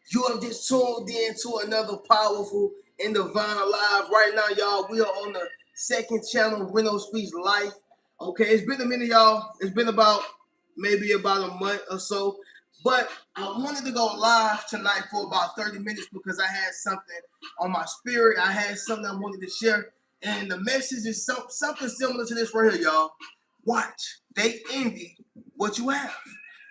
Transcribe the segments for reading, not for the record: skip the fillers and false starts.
You have just tuned in to another powerful and divine live. Right now, y'all, we are on the second channel, Reno Speaks Life. Okay, it's been a minute, y'all. It's been maybe about a month or so. But I wanted to go live tonight for about 30 minutes because I had something on my spirit. I had something I wanted to share. And the message is something similar to this right here, y'all. Watch. They envy what you have.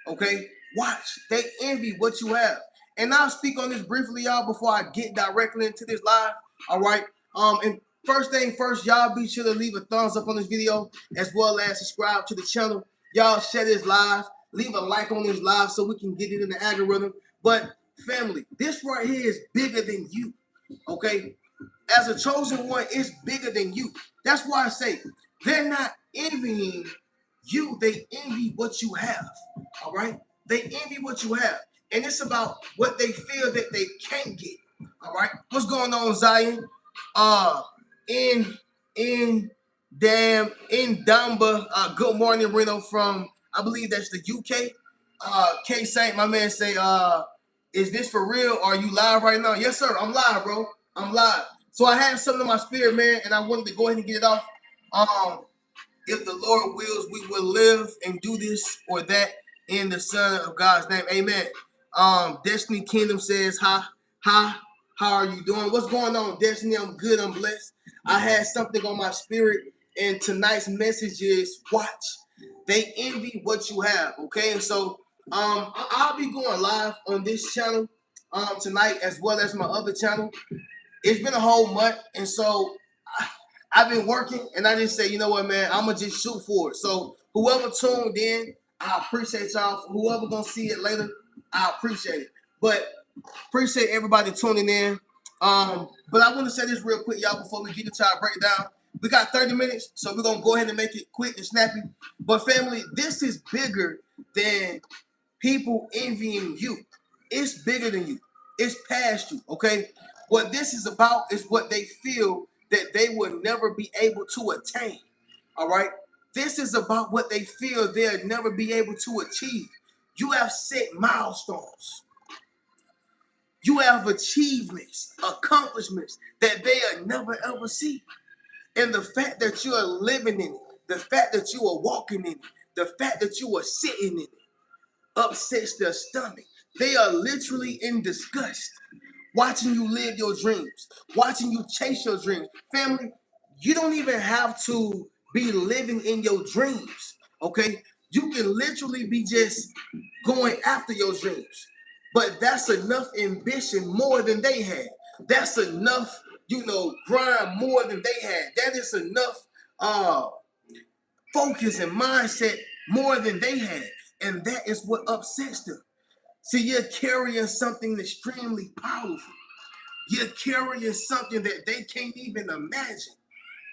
Okay? Watch. They envy what you have. And I'll speak on this briefly, y'all, before I get directly into this live. All right. And first thing first, y'all be sure to leave a thumbs up on this video as well as subscribe to the channel. Y'all share this live. Leave a like on this live so we can get it in the algorithm. But family, this right here is bigger than you. Okay. As a chosen one, it's bigger than you. That's why I say they're not envying you, they envy what you have. All right? They envy what you have. And it's about what they feel that they can't get. All right. What's going on, Zion? In Damba. Good morning, Reno from I believe that's the UK. K Saint, my man say, is this for real? Are you live right now? Yes, sir. I'm live, bro. I'm live. So I had something in my spirit, man, and I wanted to go ahead and get it off. If the Lord wills, we will live and do this or that in the Son of God's name. Amen. Destiny Kingdom says, how are you doing? What's going on, Destiny? I'm good. I'm blessed. I had something on my spirit, and tonight's message is watch. They envy what you have. Okay, and so I'll be going live on this channel tonight as well as my other channel. It's been a whole month, and so I've been working, and I just say, you know what, man, I'm gonna just shoot for it. So whoever tuned in, I appreciate y'all. Whoever gonna see it later, I appreciate it. But appreciate everybody tuning in. But I want to say this real quick, y'all, before we get into our breakdown. We got 30 minutes, so we're gonna go ahead and make it quick and snappy. But family, this is bigger than people envying you. It's bigger than you. It's past you, okay? What this is about is what they feel that they will never be able to attain, all right? This is about what they feel they'll never be able to achieve. You have set milestones. You have achievements, accomplishments that they'll never ever see. And the fact that you are living in it, the fact that you are walking in it, the fact that you are sitting in it, upsets their stomach. They are literally in disgust watching you live your dreams, watching you chase your dreams. Family, you don't even have to be living in your dreams, okay? You can literally be just going after your dreams. But that's enough ambition more than they had. That's enough, grind more than they had. That is enough uh focus and mindset more than they had. And that is what upsets them. See, you're carrying something extremely powerful. You're carrying something that they can't even imagine.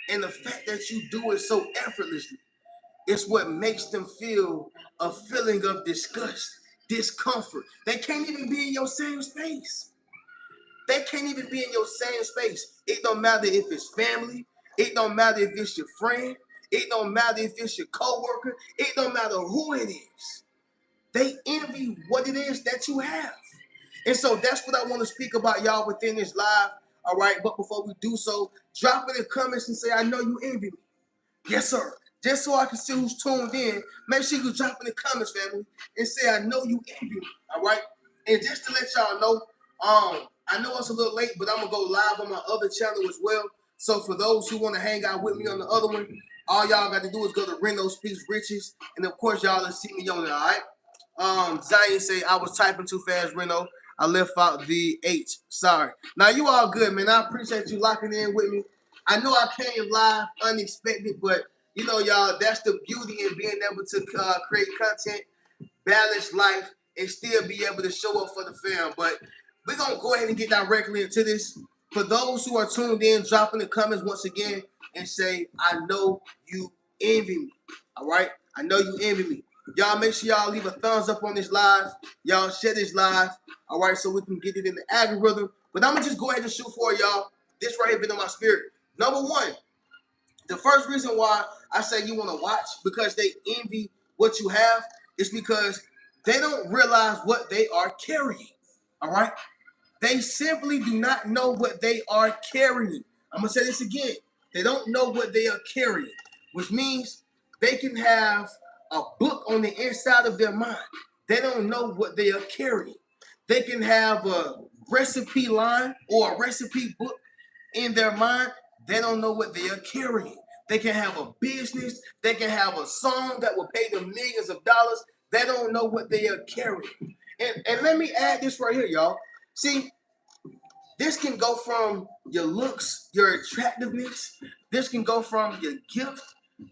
And the fact that you do it so effortlessly is what makes them feel a feeling of disgust, discomfort. They can't even be in your same space. They can't even be in your same space. It don't matter if it's family. It don't matter if it's your friend. It don't matter if it's your coworker. It don't matter who it is. They envy what it is that you have. And so that's what I want to speak about, y'all, within this live. All right. But before we do so, drop it in the comments and say, I know you envy me. Yes, sir. Just so I can see who's tuned in, make sure you drop in the comments, family, and say, I know you envy me. All right. And just to let y'all know, I know it's a little late, but I'm going to go live on my other channel as well. So for those who want to hang out with me on the other one, all y'all got to do is go to Reno Speaks Riches. And of course, y'all will see me on there. All right. Zion say I was typing too fast, Reno. I left out the H. Sorry. Now you all good, man. I appreciate you locking in with me. I know I came live unexpected, but y'all, that's the beauty in being able to create content, balance life, and still be able to show up for the fam. But we're gonna go ahead and get directly into this. For those who are tuned in, drop in the comments once again and say, I know you envy me. All right? I know you envy me. Y'all make sure y'all leave a thumbs up on this live. Y'all share this live. All right, so we can get it in the algorithm. But I'm gonna just go ahead and shoot for y'all. This right here been on my spirit. Number one, the first reason why I say you want to watch because they envy what you have is because they don't realize what they are carrying. All right? They simply do not know what they are carrying. I'm going to say this again. They don't know what they are carrying, which means they can have a book on the inside of their mind. They don't know what they are carrying. They can have a recipe line or a recipe book in their mind. They don't know what they are carrying. They can have a business. They can have a song that will pay them millions of dollars. They don't know what they are carrying. And let me add this right here, y'all. See, this can go from your looks, your attractiveness. This can go from your gift.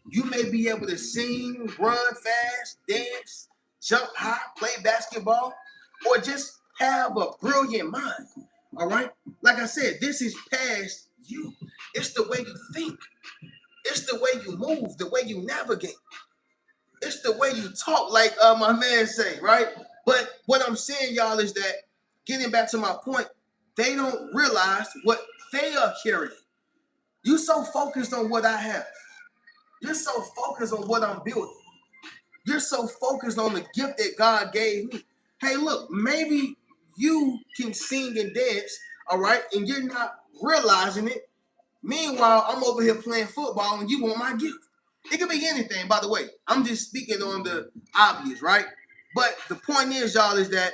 You may be able to sing, run fast, dance, jump high, play basketball, or just have a brilliant mind. All right? Like I said, this is past you. It's the way you think. It's the way you move, the way you navigate. It's the way you talk, like my man say, right? But what I'm saying, y'all, is that getting back to my point, they don't realize what they are carrying. You so focused on what I have. You're so focused on what I'm building. You're so focused on the gift that God gave me. Hey, look, maybe you can sing and dance, all right, and you're not realizing it. Meanwhile, I'm over here playing football and you want my gift. It could be anything, by the way. I'm just speaking on the obvious, right? But the point is, y'all, is that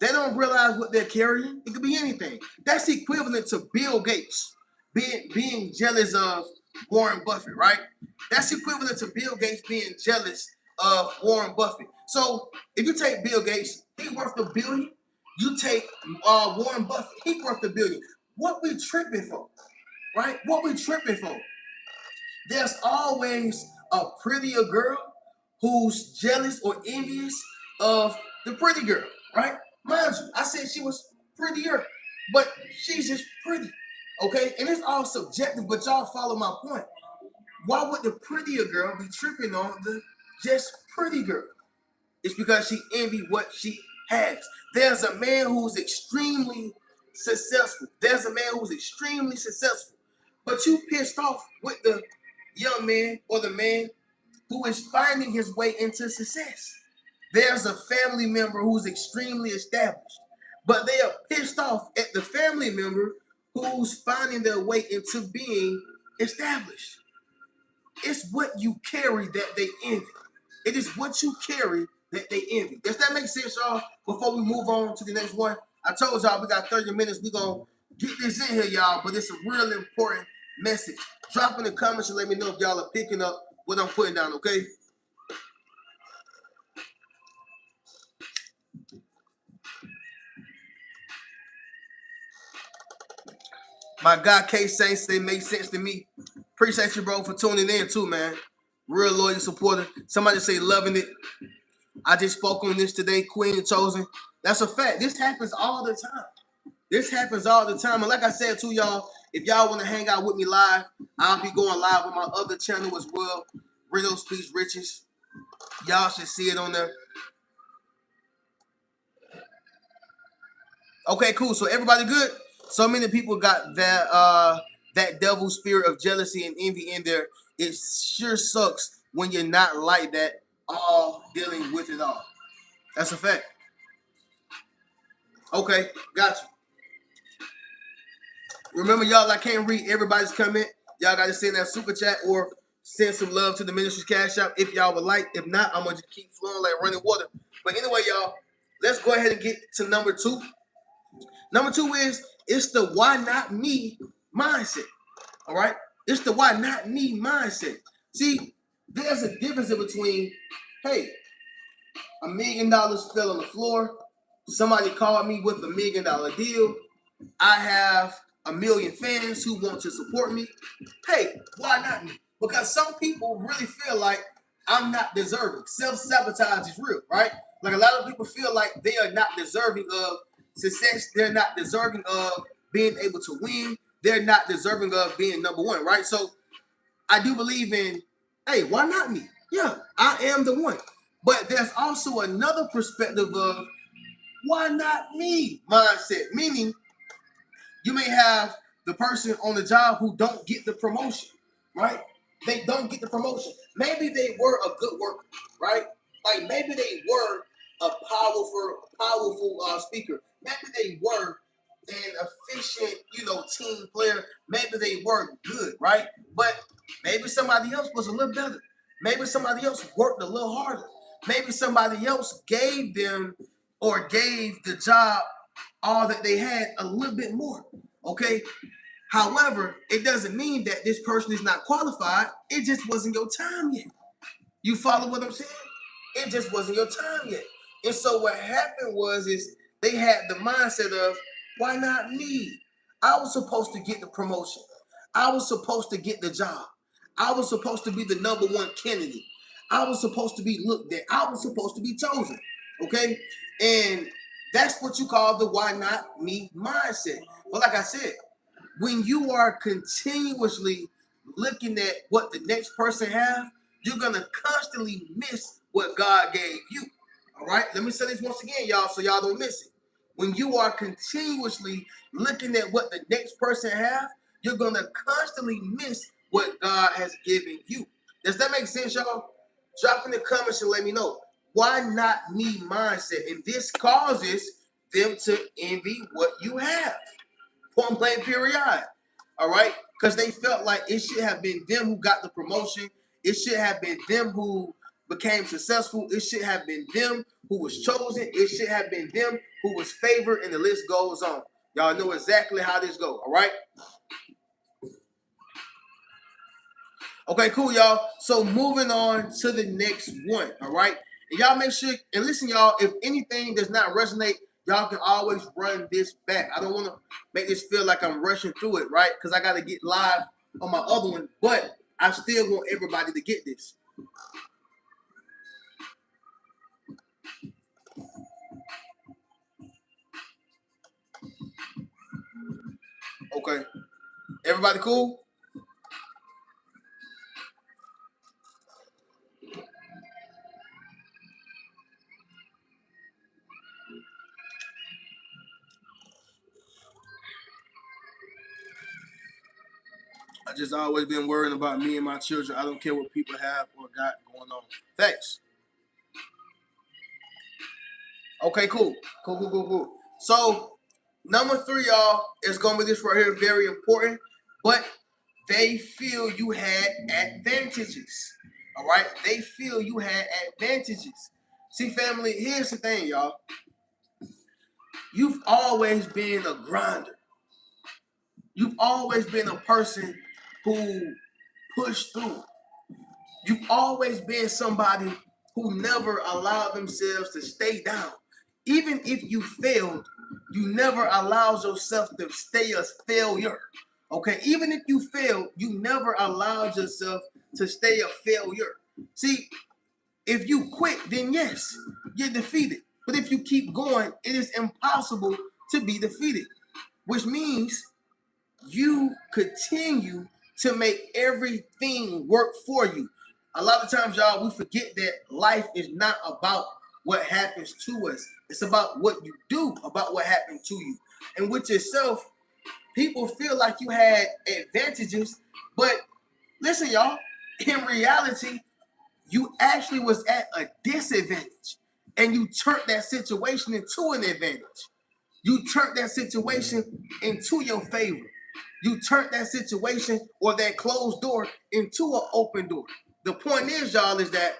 they don't realize what they're carrying. It could be anything. That's equivalent to Bill Gates being jealous of Warren Buffett, right? That's equivalent to Bill Gates being jealous of Warren Buffett. So if you take Bill Gates, he worth $1 billion. You take Warren Buffett, he worth $1 billion. What we tripping for, right? What we tripping for? There's always a prettier girl who's jealous or envious of the pretty girl, right? Mind you, I said she was prettier, but she's just pretty, okay? And it's all subjective, but y'all follow my point. Why would the prettier girl be tripping on the just pretty girl? It's because she envy what she has. There's a man who's extremely successful. There's a man who's extremely successful. But you pissed off with the young man or the man who is finding his way into success. There's a family member who's extremely established, but they are pissed off at the family member who's finding their way into being established. It's what you carry that they envy. It is what you carry that they envy. Does that make sense, y'all? Before we move on to the next one, I told y'all we got 30 minutes. We're going to get this in here, y'all, but it's a real important message. Drop in the comments and let me know if y'all are picking up what I'm putting down, okay? My guy K Saints, they make sense to me. Appreciate you, bro, for tuning in too, man. Real loyal supporter. Somebody say loving it. I just spoke on this today, Queen and Chosen. That's a fact. This happens all the time. This happens all the time. And like I said to y'all, if y'all want to hang out with me live, I'll be going live on my other channel as well, Reno Speaks Riches. Y'all should see it on there. Okay, cool. So everybody good? So many people got that devil spirit of jealousy and envy in there. It sure sucks when you're not like that, all dealing with it all. That's a fact. Okay, got you. Remember, y'all, I can't read everybody's comment. Y'all got to send that super chat or send some love to the ministry's cash app if y'all would like. If not, I'm going to just keep flowing like running water. But anyway, y'all, let's go ahead and get to number 2. Number 2 is it's the why not me mindset. All right? It's the why not me mindset. See, there's a difference in between, hey, $1 million fell on the floor. Somebody called me with $1 million deal. I have 1 million fans who want to support me. Hey, why not me? Because some people really feel like I'm not deserving. Self-sabotage is real, right? Like a lot of people feel like they are not deserving of success. They're not deserving of being able to win. They're not deserving of being number one, right? So I do believe in, hey, why not me? Yeah, I am the one. But there's also another perspective of why not me mindset, meaning you may have the person on the job who don't get the promotion, right? They don't get the promotion. Maybe they were a good worker, right? Like maybe they were a powerful speaker. Maybe they were an efficient, team player. Maybe they work good, right? But maybe somebody else was a little better. Maybe somebody else worked a little harder. Maybe somebody else gave them or gave the job all that they had a little bit more. Okay. However, it doesn't mean that this person is not qualified. It just wasn't your time yet. You follow what I'm saying? It just wasn't your time yet. And so what happened is they had the mindset of, why not me? I was supposed to get the promotion. I was supposed to get the job. I was supposed to be the number one candidate. I was supposed to be looked at. I was supposed to be chosen. Okay? And that's what you call the why not me mindset. But like I said, when you are continuously looking at what the next person have, you're gonna constantly miss what God gave you. All right, let me say this once again, y'all, so y'all don't miss it. When you are continuously looking at what the next person have, you're gonna constantly miss what God has given you. Does that make sense, y'all? Drop in the comments and let me know. Why not me mindset? And this causes them to envy what you have. Point blank period. All right? Because they felt like it should have been them who got the promotion. It should have been them who became successful. It should have been them who was chosen. It should have been them who was favored, and the list goes on. Y'all know exactly how this goes, all right? Okay, cool, y'all. So moving on to the next one, all right? And y'all make sure, and listen, y'all, if anything does not resonate, y'all can always run this back. I don't want to make this feel like I'm rushing through it, right? Because I got to get live on my other one, but I still want everybody to get this. Okay. Everybody cool? I just always been worrying about me and my children. I don't care what people have or got going on. Thanks. Okay, cool. Cool. So, number 3, y'all, is going to be this right here. Very important. But they feel you had advantages. All right? They feel you had advantages. See, family, here's the thing, y'all. You've always been a grinder. You've always been a person who pushed through. You've always been somebody who never allowed themselves to stay down. Even if you failed, you never allowed yourself to stay a failure. Okay, even if you failed, you never allowed yourself to stay a failure. See, if you quit, then yes, you're defeated. But if you keep going, it is impossible to be defeated, which means you continue to make everything work for you. A lot of times, y'all, we forget that life is not about what happens to us. It's about what you do about what happened to you. And with yourself, people feel like you had advantages, but listen, y'all, in reality, you actually was at a disadvantage. And you turned that situation into an advantage. You turned that situation into your favor. You turned that situation or that closed door into an open door. The point is, y'all, is that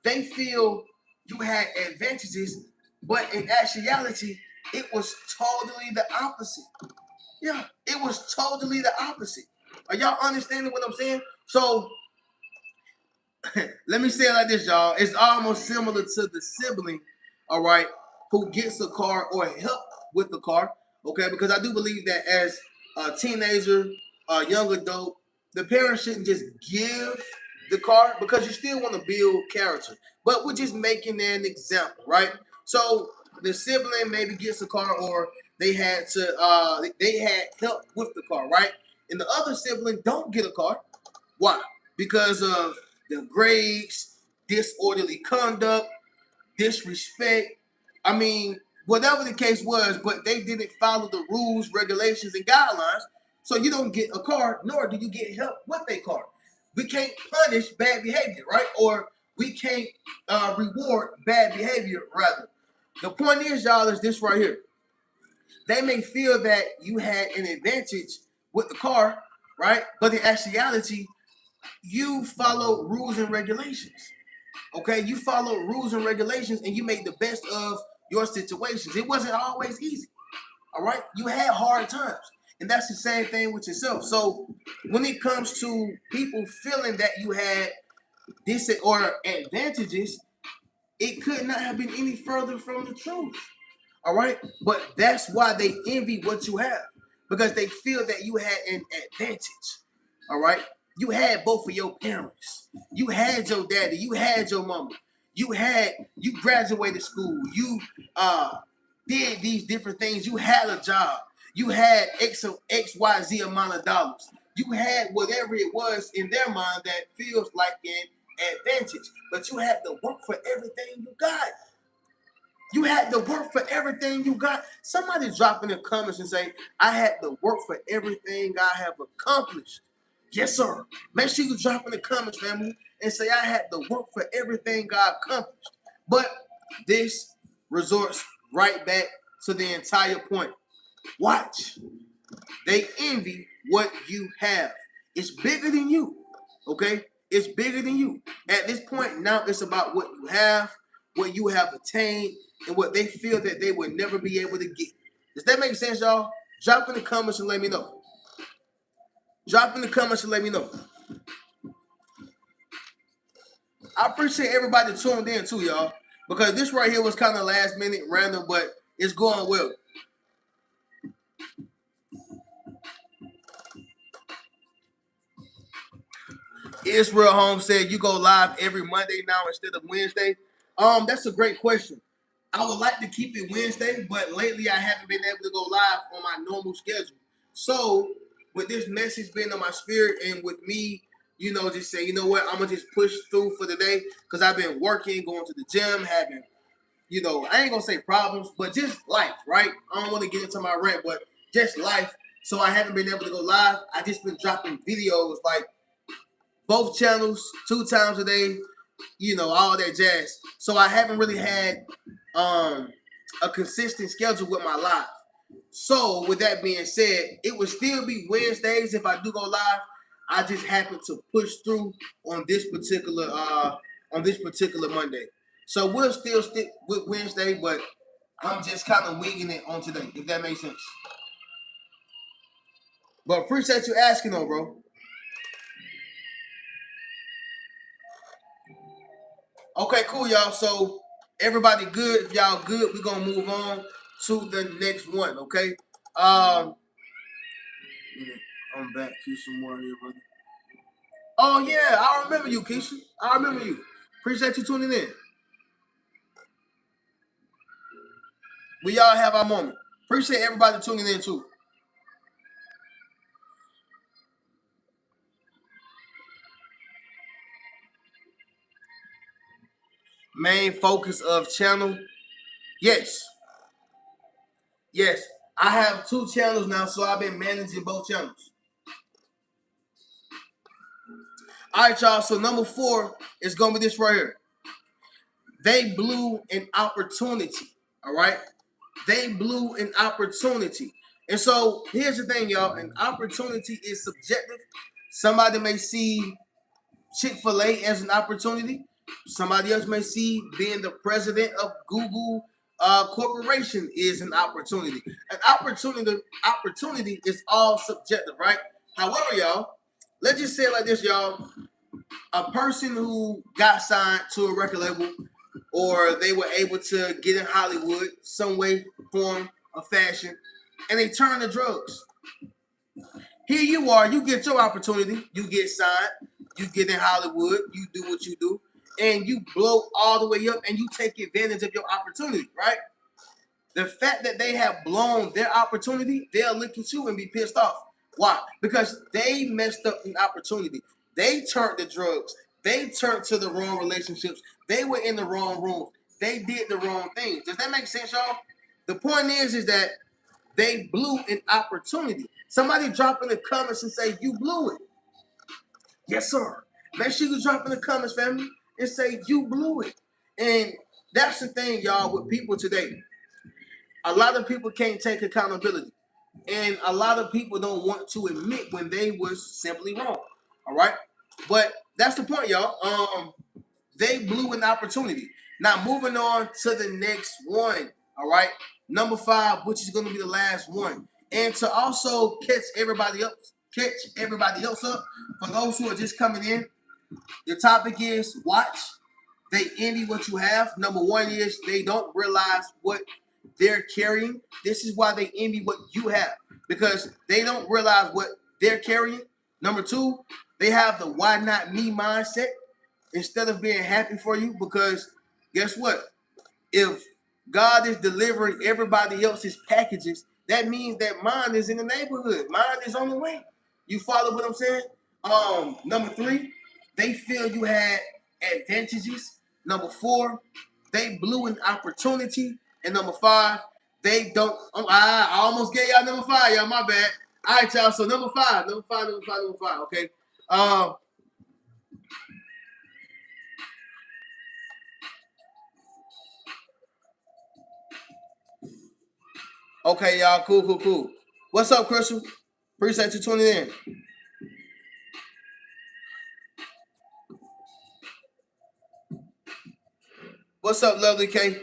they feel you had advantages, but in actuality, it was totally the opposite. Yeah, it was totally the opposite. Are y'all understanding what I'm saying? So let me say it like this, y'all. It's almost similar to the sibling, all right, who gets a car or help with the car, okay? Because I do believe that as a teenager, a young adult, the parents shouldn't just give the car because you still want to build character. But we're just making an example, right? So the sibling maybe gets a car or they had help with the car, right? And the other sibling don't get a car. Why? Because of the grades, disorderly conduct, disrespect. I mean, whatever the case was, but they didn't follow the rules, regulations, and guidelines. So you don't get a car, nor do you get help with a car. We can't punish bad behavior, right? Or we can't reward bad behavior, rather. The point is, y'all, is this right here. They may feel that you had an advantage with the car, right? But in actuality, you follow rules and regulations. Okay, you follow rules and regulations, and you made the best of your situations. It wasn't always easy. All right, you had hard times, and that's the same thing with yourself. So when it comes to people feeling that you had this or advantages, it could not have been any further from the truth. All right, but that's why they envy what you have, because they feel that you had an advantage. All right, you had both of your parents. You had your daddy. You had your mama. You graduated school. You did these different things. You had a job. You had XYZ amount of dollars. You had whatever it was in their mind that feels like an advantage, but you had to work for everything you got. You had to work for everything you got. Somebody drop in the comments and say, I had to work for everything I have accomplished. Yes, sir. Make sure you drop in the comments, family, and say, I had to work for everything I accomplished. But this resorts right back to the entire point. Watch. They envy what you have. It's bigger than you. Okay? It's bigger than you. At this point, now it's about what you have attained, and what they feel that they would never be able to get. Does that make sense, y'all? Drop in the comments and let me know. Drop in the comments and let me know. I appreciate everybody tuned in too, y'all, because this right here was kind of last minute random, but it's going well. Israel Holmes said you go live every Monday now instead of Wednesday. That's a great question. I would like to keep it Wednesday, but lately I haven't been able to go live on my normal schedule. So with this message being on my spirit, and with me, just say, you know what, I'm gonna just push through for the day, because I've been working, going to the gym, having, I ain't gonna say problems, but just life, right? I don't want to get into my rant, but just life. So I haven't been able to go live. I just been dropping videos like both channels 2 times a day, all that jazz. So I haven't really had a consistent schedule with my live. So with that being said, it would still be Wednesdays if I do go live. I just happen to push through on this particular Monday. So we'll still stick with Wednesday, but I'm just kind of winging it on today, if that makes sense. But appreciate you asking though, bro. Okay, cool, y'all. So everybody good. If y'all good, we're gonna move on to the next one. Okay. I'm back. Keisha Moore here, brother. Oh yeah, I remember you, Keisha. I remember you. Appreciate you tuning in. We all have our moment. Appreciate everybody tuning in too. Main focus of channel. Yes. Yes. I have 2 channels now, so I've been managing both channels. All right, y'all. So number 4 is gonna be this right here. They blew an opportunity. All right. They blew an opportunity. And so here's the thing, y'all. An opportunity is subjective. Somebody may see Chick-fil-A as an opportunity. Somebody else may see being the president of Google Corporation is an opportunity. An opportunity is all subjective, right? However, y'all, let's just say it like this, y'all. A person who got signed to a record label, or they were able to get in Hollywood some way, form, or fashion, and they turn to drugs. Here you are, you get your opportunity, you get signed, you get in Hollywood, you do what you do, and you blow all the way up and you take advantage of your opportunity, right? The fact that they have blown their opportunity, they'll look at you and be pissed off. Why? Because they messed up the opportunity. They turned to drugs. They turned to the wrong relationships. They were in the wrong room. They did the wrong things. Does that make sense, y'all? The point is that they blew an opportunity. Somebody drop in the comments and say, you blew it. Yes, sir. Make sure you drop in the comments, family, and say, you blew it. And that's the thing, y'all, with people today. A lot of people can't take accountability. And a lot of people don't want to admit when they was simply wrong. All right. But that's the point, y'all. They blew an opportunity. Now moving on to the next one. All right. Number 5, which is going to be the last one. And to also catch everybody else up, for those who are just coming in, the topic is watch. They envy what you have. Number 1 is they don't realize what they're carrying. This is why they envy what you have, because they don't realize what they're carrying. Number 2, they have the why not me mindset instead of being happy for you, because guess what? If God is delivering everybody else's packages, that means that mine is in the neighborhood. Mine is on the way. You follow what I'm saying? Number 3, they feel you had advantages. Number 4, they blew an opportunity. And number 5, they don't. I almost gave y'all number 5, y'all. My bad. All right, y'all. So number 5. Okay. Um, okay, y'all. Cool. What's up, Crystal? Appreciate you tuning in. What's up, lovely K?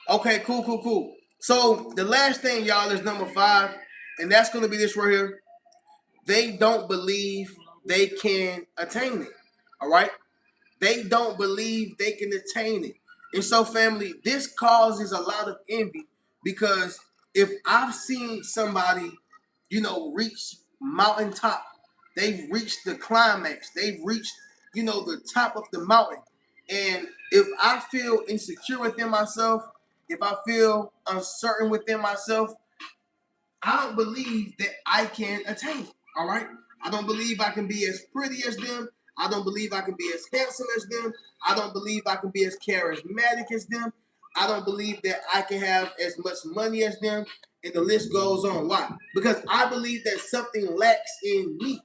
Okay, cool. So the last thing, y'all, is number 5, and that's gonna be this right here. They don't believe they can attain it. All right. They don't believe they can attain it. And so, family, this causes a lot of envy, because if I've seen somebody, reach mountaintop, they've reached the climax, they've reached, the top of the mountain. And if I feel insecure within myself, if I feel uncertain within myself, I don't believe that I can attain it. All right. I don't believe I can be as pretty as them. I don't believe I can be as handsome as them. I don't believe I can be as charismatic as them. I don't believe that I can have as much money as them. And the list goes on. Why? Because I believe that something lacks in me.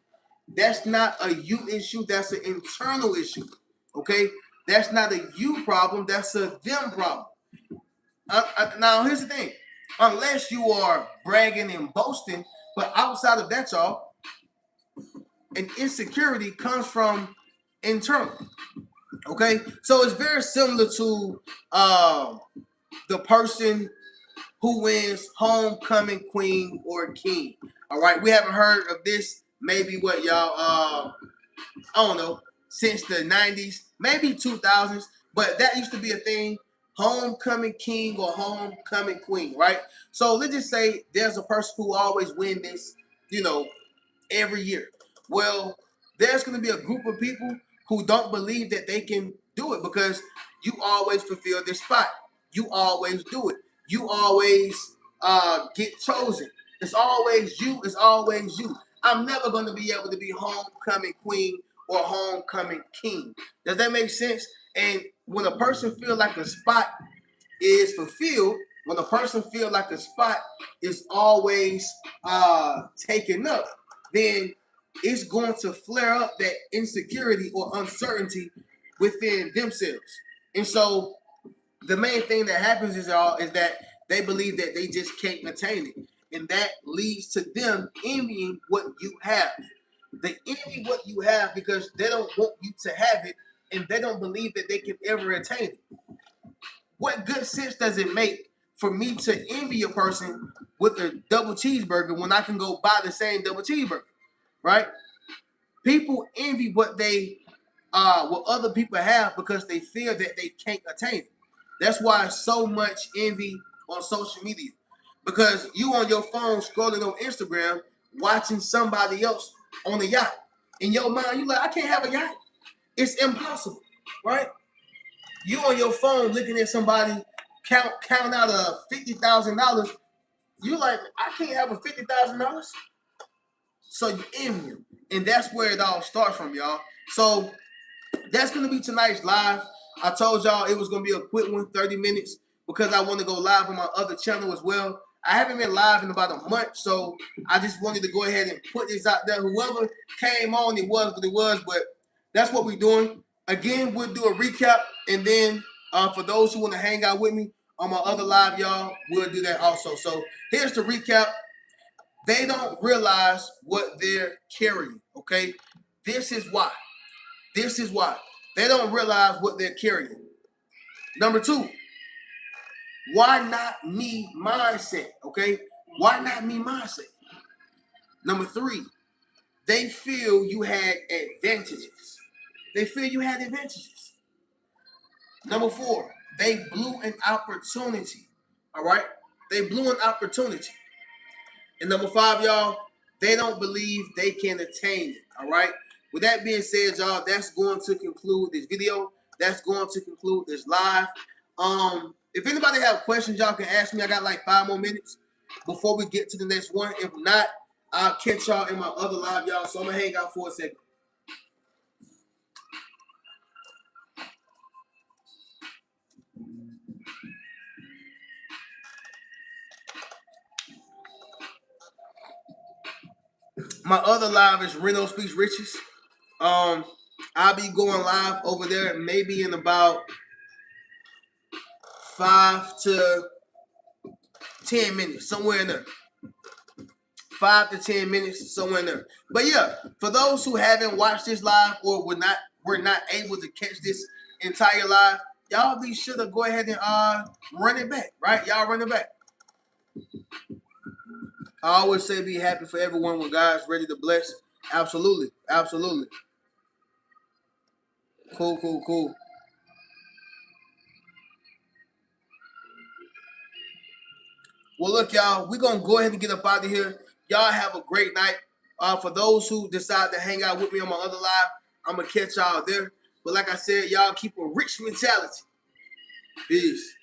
That's not a you issue. That's an internal issue. Okay. That's not a you problem. That's a them problem. Now, here's the thing. Unless you are bragging and boasting, but outside of that, y'all, an insecurity comes from internal. Okay? So it's very similar to the person who wins homecoming queen or king. All right? We haven't heard of this, maybe what, y'all? I don't know, since the 90s, maybe 2000s, but that used to be a thing. Homecoming king or homecoming queen, right? So let's just say there's a person who always win this, you know, every year. Well, there's going to be a group of people who don't believe that they can do it, because you always fulfill this spot. You always do it. You always get chosen. It's always you. It's always you. I'm never going to be able to be homecoming queen or homecoming king. Does that make sense? And when a person feels like a spot is fulfilled, when a person feels like a spot is always taken up, then it's going to flare up that insecurity or uncertainty within themselves. And so the main thing that happens is that they believe that they just can't attain it. And that leads to them envying what you have. They envy what you have because they don't want you to have it, and they don't believe that they can ever attain it. What good sense does it make for me to envy a person with a double cheeseburger when I can go buy the same double cheeseburger, right? People envy what other people have because they feel that they can't attain it. That's why so much envy on social media, because you on your phone scrolling on Instagram watching somebody else on a yacht. In your mind, you like, I can't have a yacht. It's impossible, right? You on your phone looking at somebody count out a $50,000. You like, I can't have a $50,000. So you envy him, and that's where it all starts from, y'all. So that's gonna be tonight's live. I told y'all it was gonna be a quick one, 30 minutes, because I want to go live on my other channel as well. I haven't been live in about a month, so I just wanted to go ahead and put this out there. Whoever came on, it was what it was, but that's what we're doing. Again, we'll do a recap, and then for those who want to hang out with me on my other live, y'all, we'll do that also. So here's the recap. They don't realize what they're carrying, okay? This is why. This is why. They don't realize what they're carrying. Number two, why not me mindset, okay? Why not me mindset? Number three, they feel you had advantages. They feel you had advantages. Number four, they blew an opportunity, all right? They blew an opportunity. And number five, y'all, they don't believe they can attain it, all right? With that being said, y'all, that's going to conclude this video. That's going to conclude this live. If anybody have questions, y'all can ask me. I got like 5 more minutes before we get to the next one. If not, I'll catch y'all in my other live, y'all. So I'm going to hang out for a second. My other live is Reno Speaks Riches. I'll be going live over there maybe in about 5 to 10 minutes, somewhere in there. 5 to 10 minutes, somewhere in there. But yeah, for those who haven't watched this live or were not able to catch this entire live, y'all be sure to go ahead and run it back, right? Y'all run it back. I always say be happy for everyone when God's ready to bless. Absolutely. Absolutely. Cool, cool, cool. Well, look, y'all, we're going to go ahead and get up out of here. Y'all have a great night. For those who decide to hang out with me on my other live, I'm going to catch y'all there. But like I said, y'all keep a rich mentality. Peace.